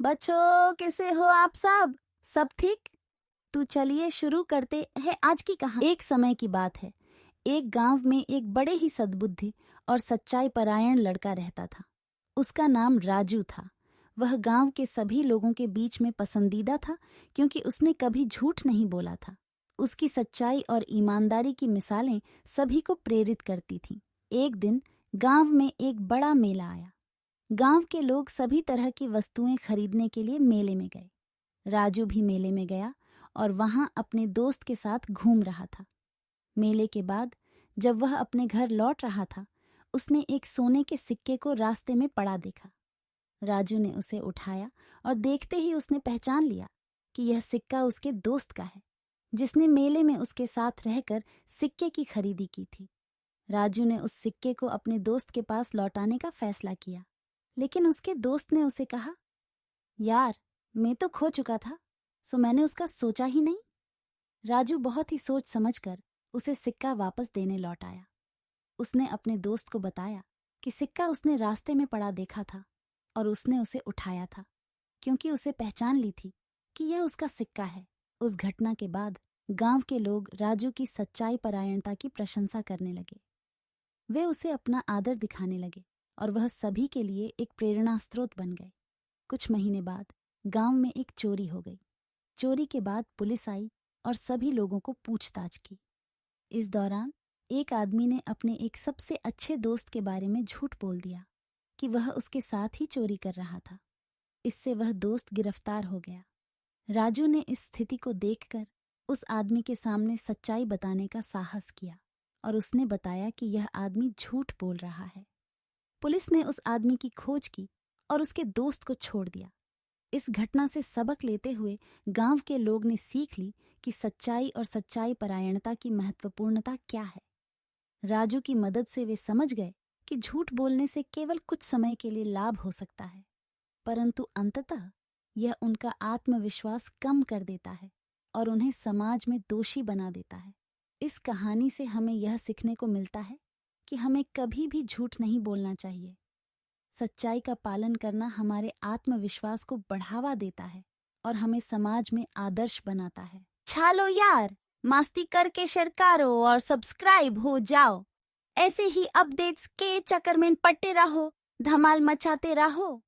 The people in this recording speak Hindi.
बच्चों, कैसे हो आप सब ठीक? तो चलिए शुरू करते हैं आज की कहानी। एक समय की बात है। एक गांव में एक बड़े ही सद्बुद्धि और सच्चाई परायण लड़का रहता था। उसका नाम राजू था। वह गांव के सभी लोगों के बीच में पसंदीदा था क्योंकि उसने कभी झूठ नहीं बोला था। उसकी सच्चाई और ईमानदारी की मिसालें सभी को प्रेरित करती थीं। एक दिन गांव में एक बड़ा मेला आया। गांव के लोग सभी तरह की वस्तुएं खरीदने के लिए मेले में गए। राजू भी मेले में गया और वहां अपने दोस्त के साथ घूम रहा था। मेले के बाद जब वह अपने घर लौट रहा था, उसने एक सोने के सिक्के को रास्ते में पड़ा देखा। राजू ने उसे उठाया और देखते ही उसने पहचान लिया कि यह सिक्का उसके दोस्त का है, जिसने मेले में उसके साथ रहकर सिक्के की खरीदी की थी। राजू ने उस सिक्के को अपने दोस्त के पास लौटाने का फैसला किया, लेकिन उसके दोस्त ने उसे कहा, यार, मैं तो खो चुका था, सो मैंने उसका सोचा ही नहीं। राजू बहुत ही सोच समझकर उसे सिक्का वापस देने लौट आया। उसने अपने दोस्त को बताया कि सिक्का उसने रास्ते में पड़ा देखा था और उसने उसे उठाया था क्योंकि उसे पहचान ली थी कि यह उसका सिक्का है। उस घटना के बाद गांव के लोग राजू की सच्चाई परायणता की प्रशंसा करने लगे। वे उसे अपना आदर दिखाने लगे और वह सभी के लिए एक प्रेरणा स्रोत बन गए। कुछ महीने बाद गांव में एक चोरी हो गई। चोरी के बाद पुलिस आई और सभी लोगों को पूछताछ की। इस दौरान एक आदमी ने अपने एक सबसे अच्छे दोस्त के बारे में झूठ बोल दिया कि वह उसके साथ ही चोरी कर रहा था। इससे वह दोस्त गिरफ्तार हो गया। राजू ने इस स्थिति को देखकर उस आदमी के सामने सच्चाई बताने का साहस किया और उसने बताया कि यह आदमी झूठ बोल रहा है। पुलिस ने उस आदमी की खोज की और उसके दोस्त को छोड़ दिया। इस घटना से सबक लेते हुए गांव के लोग ने सीख ली कि सच्चाई और सच्चाई परायणता की महत्वपूर्णता क्या है। राजू की मदद से वे समझ गए कि झूठ बोलने से केवल कुछ समय के लिए लाभ हो सकता है, परंतु अंततः यह उनका आत्मविश्वास कम कर देता है और उन्हें समाज में दोषी बना देता है। इस कहानी से हमें यह सीखने को मिलता है कि हमें कभी भी झूठ नहीं बोलना चाहिए। सच्चाई का पालन करना हमारे आत्मविश्वास को बढ़ावा देता है और हमें समाज में आदर्श बनाता है। छालो यार, मस्ती करके शेयर करो और सब्सक्राइब हो जाओ। ऐसे ही अपडेट्स के चक्कर में पट्टे रहो, धमाल मचाते रहो।